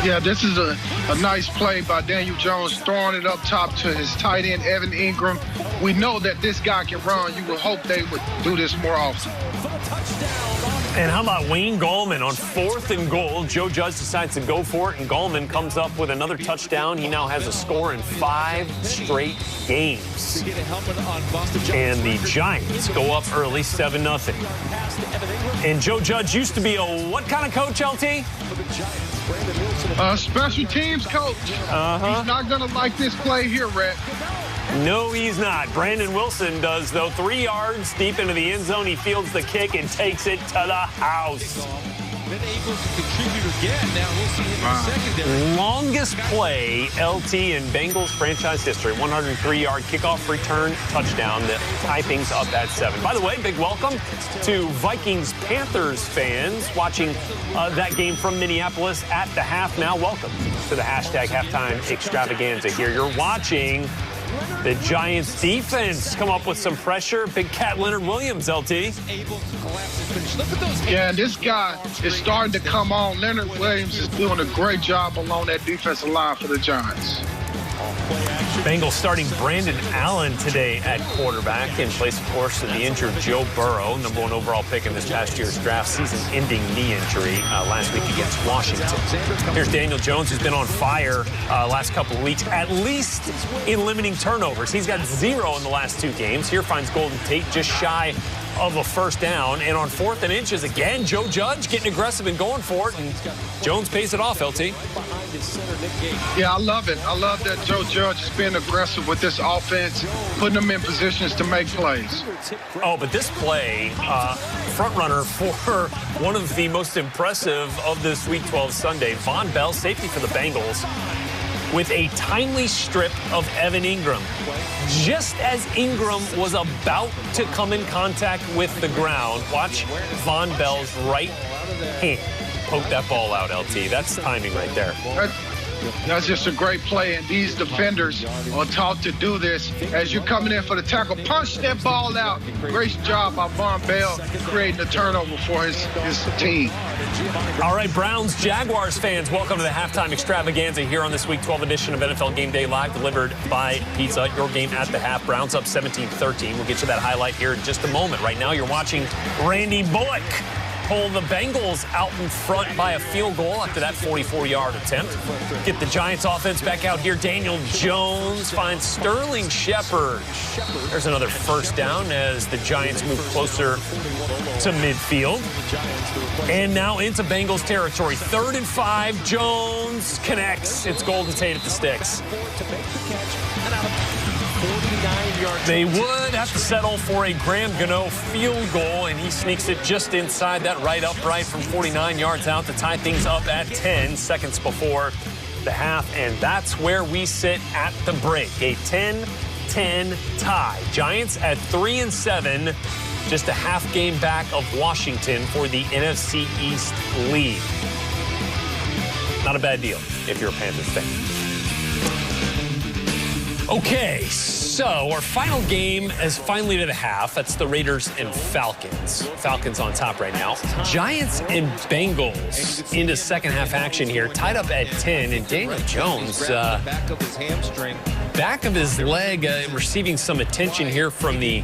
Yeah, this is a nice play by Daniel Jones, throwing it up top to his tight end, Evan Ingram. We know that this guy can run. You would hope they would do this more often. And how about Wayne Gallman on 4th and goal? Joe Judge decides to go for it, and Gallman comes up with another touchdown. He now has a score in 5 straight games. And the Giants go up early, 7-0. And Joe Judge used to be a what kind of coach, LT? Special teams coach. He's not going to like this play here, Rhett. No, he's not. Brandon Wilson does, though. 3 yards deep into the end zone. He fields the kick and takes it to the house. Been able to contribute again. Now we'll see him in the secondary. Longest play, LT, in Bengals franchise history. 103-yard kickoff return touchdown that tie things up at 7. By the way, big welcome to Vikings-Panthers fans watching that game from Minneapolis at the half. Now welcome to the hashtag halftime extravaganza here. You're watching the Giants defense come up with some pressure. Big cat Leonard Williams, LT. Yeah, and this guy is starting to come on. Leonard Williams is doing a great job along that defensive line for the Giants. Bengals starting Brandon Allen today at quarterback, in place, of course, of the injured Joe Burrow, #1 overall pick in this past year's draft, season-ending knee injury last week against Washington. Here's Daniel Jones, who's been on fire last couple of weeks, at least in limiting turnovers. He's got 0 in the last 2 games. Here finds Golden Tate just shy of a first down. And on 4th and inches, again, Joe Judge getting aggressive and going for it. And Jones pays it off, LT. Yeah, I love it. I love that Joe Judge is being aggressive with this offense, putting them in positions to make plays. Oh, but this play, front runner for one of the most impressive of this Week 12 Sunday, Von Bell, safety for the Bengals, with a timely strip of Evan Ingram. Just as Ingram was about to come in contact with the ground, watch Von Bell's right hand poke that ball out, LT. That's timing right there. That's just a great play, and these defenders are taught to do this. As you're coming in for the tackle, punch that ball out. Great job by Von Bell creating a turnover for his team. All right, Browns, Jaguars fans, welcome to the halftime extravaganza here on this Week 12 edition of NFL Game Day Live, delivered by Pizza Hut. Your game at the half. Browns up 17-13. We'll get you that highlight here in just a moment. Right now, you're watching Randy Bullock pull the Bengals out in front by a field goal after that 44-yard attempt. Get the Giants offense back out here. Daniel Jones finds Sterling Shepard. There's another first down as the Giants move closer to midfield. And now into Bengals territory. 3rd and 5. Jones connects. It's Golden Tate at the sticks. They would have to settle for a Graham Gano field goal, and he sneaks it just inside that right upright from 49 yards out to tie things up at 10 seconds before the half. And that's where we sit at the break. A 10-10 tie. Giants at 3-7, just a half game back of Washington for the NFC East lead. Not a bad deal if you're a Panthers fan. Okay, so our final game is finally to the half. That's the Raiders and Falcons. Falcons on top right now. Giants and Bengals into second half action here. Tied up at 10, and Daniel Jones, back of his leg, receiving some attention here from the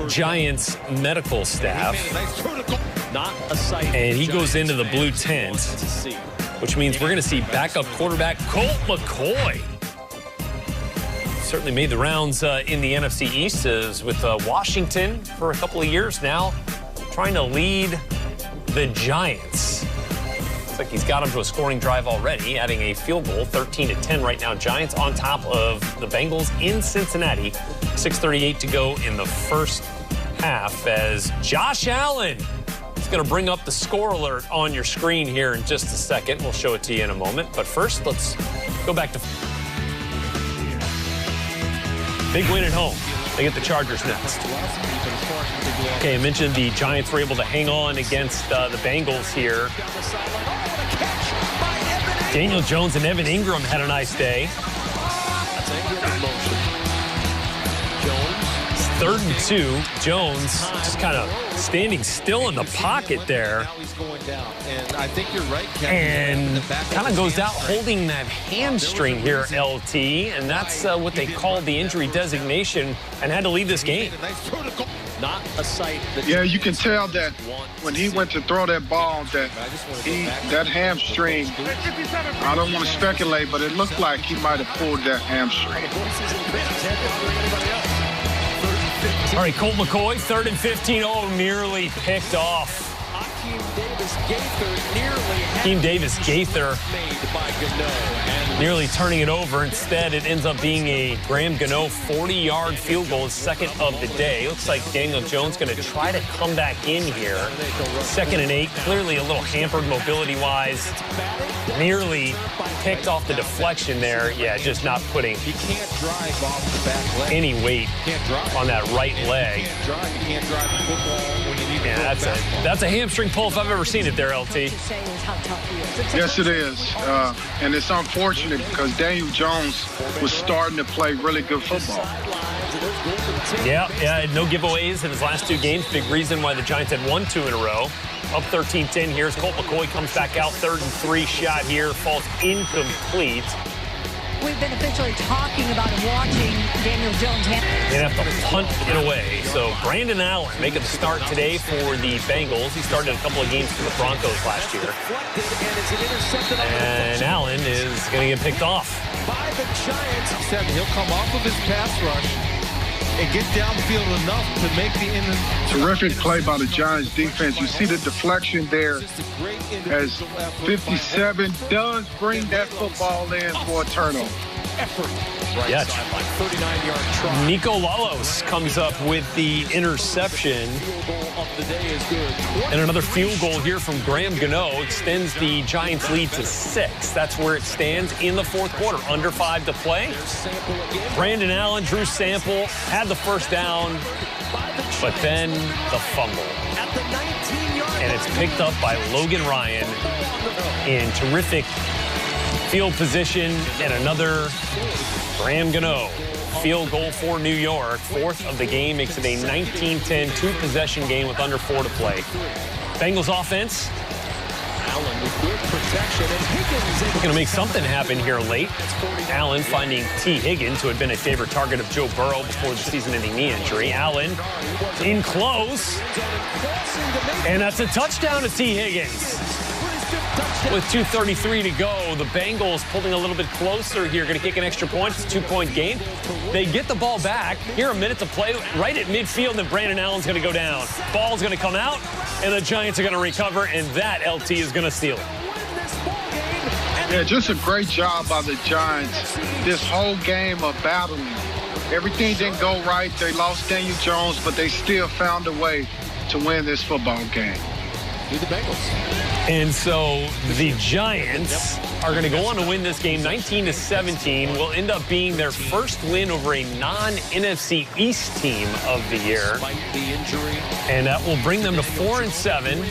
Giants medical staff. And he goes into the blue tent, which means we're going to see backup quarterback Colt McCoy. Certainly made the rounds in the NFC East with Washington for a couple of years now, trying to lead the Giants. Looks like he's got him to a scoring drive already, adding a field goal, 13-10 right now. Giants on top of the Bengals in Cincinnati. 6:38 to go in the first half as Josh Allen is going to bring up the score alert on your screen here in just a second. We'll show it to you in a moment. But first, let's go back to big win at home. They get the Chargers next. Okay, I mentioned the Giants were able to hang on against the Bengals here. Daniel Jones and Evan Ingram had a nice day. 3rd and 2. Jones just kind of standing still in the pocket there. Now he's going down. And I think you're right, Kevin. And kind of goes out holding that hamstring here, LT. And that's what they called the injury designation and had to leave this game. Not a sight that Yeah, you can tell that when he went to throw that ball that that hamstring, I don't want to speculate, but it looked like he might have pulled that hamstring. All right, Colt McCoy, 3rd and 15. Oh, nearly picked off. Hakeem Davis-Gaither nearly turning it over. Instead, it ends up being a Graham Gano 40-yard field goal, his second of the day. Looks like Daniel Jones going to try to come back in here. 2nd and 8, clearly a little hampered mobility-wise. Nearly picked off the deflection there. Yeah, just not putting any weight on that right leg. Yeah, that's a hamstring pull if I've ever seen it there, LT. Yes, it is. And it's unfortunate because Daniel Jones was starting to play really good football. Yeah, no giveaways in his last 2 games. Big reason why the Giants had won 2 in a row. Up 13-10 here as Colt McCoy comes back out. 3rd and 3 shot here. Falls incomplete. We've been officially talking about and watching Daniel Jones. They have to punt it away. So Brandon Allen making the start today for the Bengals. He started a couple of games for the Broncos last year. And Allen is going to get picked off. By the Giants. He'll come off of his pass rush and get downfield enough to make the Terrific play by the Giants defense. You see the deflection there as 57 does bring that football in for a turnover. Yes. Nico Lalos comes up with the interception. And another field goal here from Graham Gano extends the Giants' lead to 6. That's where it stands in the 4th quarter. Under 5 to play. Brandon Allen, Drew Sample had the first down, but then the fumble. And it's picked up by Logan Ryan in terrific field position, and another Graham Gano field goal for New York. 4th of the game makes it a 19-10 2-possession game with under 4 to play. Bengals offense going to make something happen here late. Allen finding T. Higgins, who had been a favorite target of Joe Burrow before the season-ending knee injury. Allen in close, and that's a touchdown to T. Higgins. With 2:33 to go, the Bengals pulling a little bit closer here, going to kick an extra point. It's a 2-point game. They get the ball back. Here, a minute to play, right at midfield, and Brandon Allen's going to go down. Ball's going to come out, and the Giants are going to recover, and that LT is going to steal it. Yeah, just a great job by the Giants. This whole game of battling. Everything didn't go right. They lost Daniel Jones, but they still found a way to win this football game. Do the Bengals. And so the Giants are going to go on to win this game 19-17. Will end up being their first win over a non-NFC East team of the year. And that will bring them to 4-7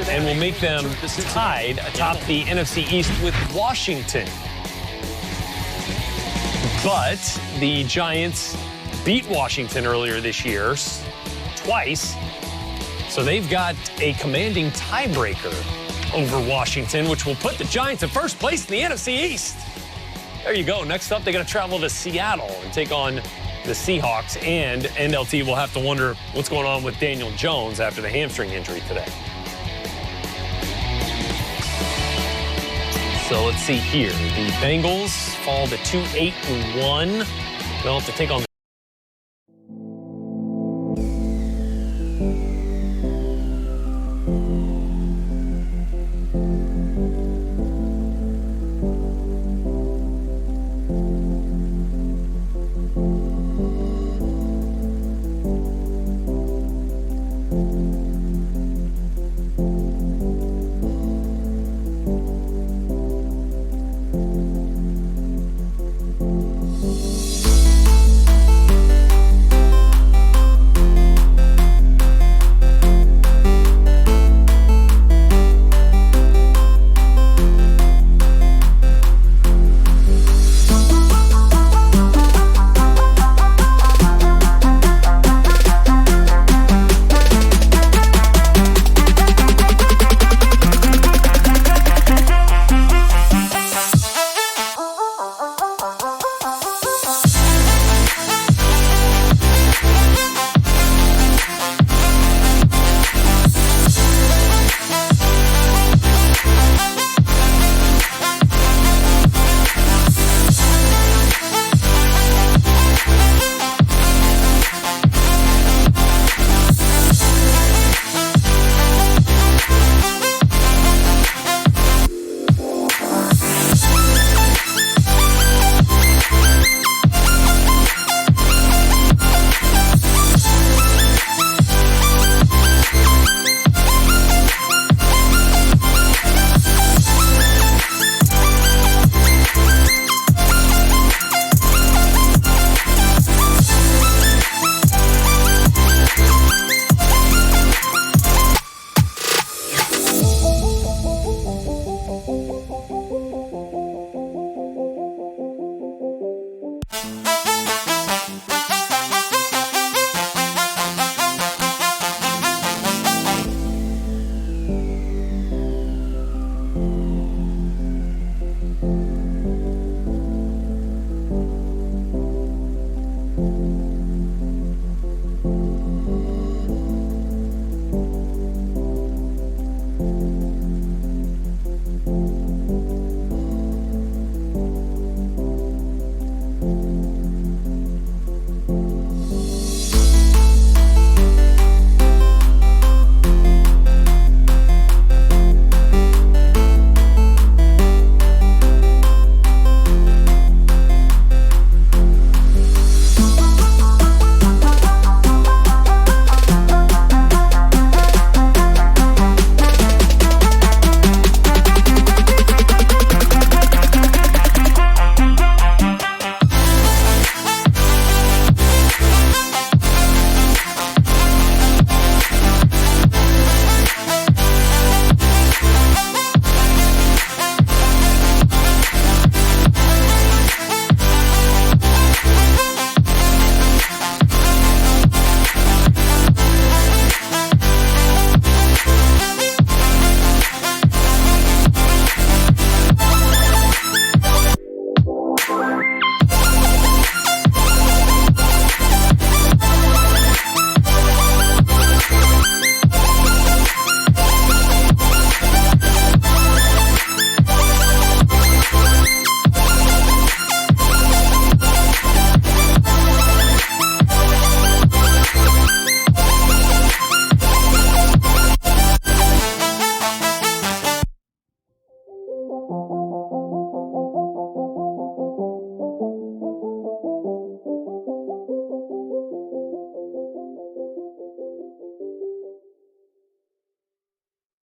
and will make them tied atop the NFC East with Washington. But the Giants beat Washington earlier this year twice. So they've got a commanding tiebreaker over Washington, which will put the Giants in first place in the NFC East. There you go. Next up, they're going to travel to Seattle and take on the Seahawks. And NLT will have to wonder what's going on with Daniel Jones after the hamstring injury today. So let's see here. The Bengals fall to 2-8-1. They'll have to take on the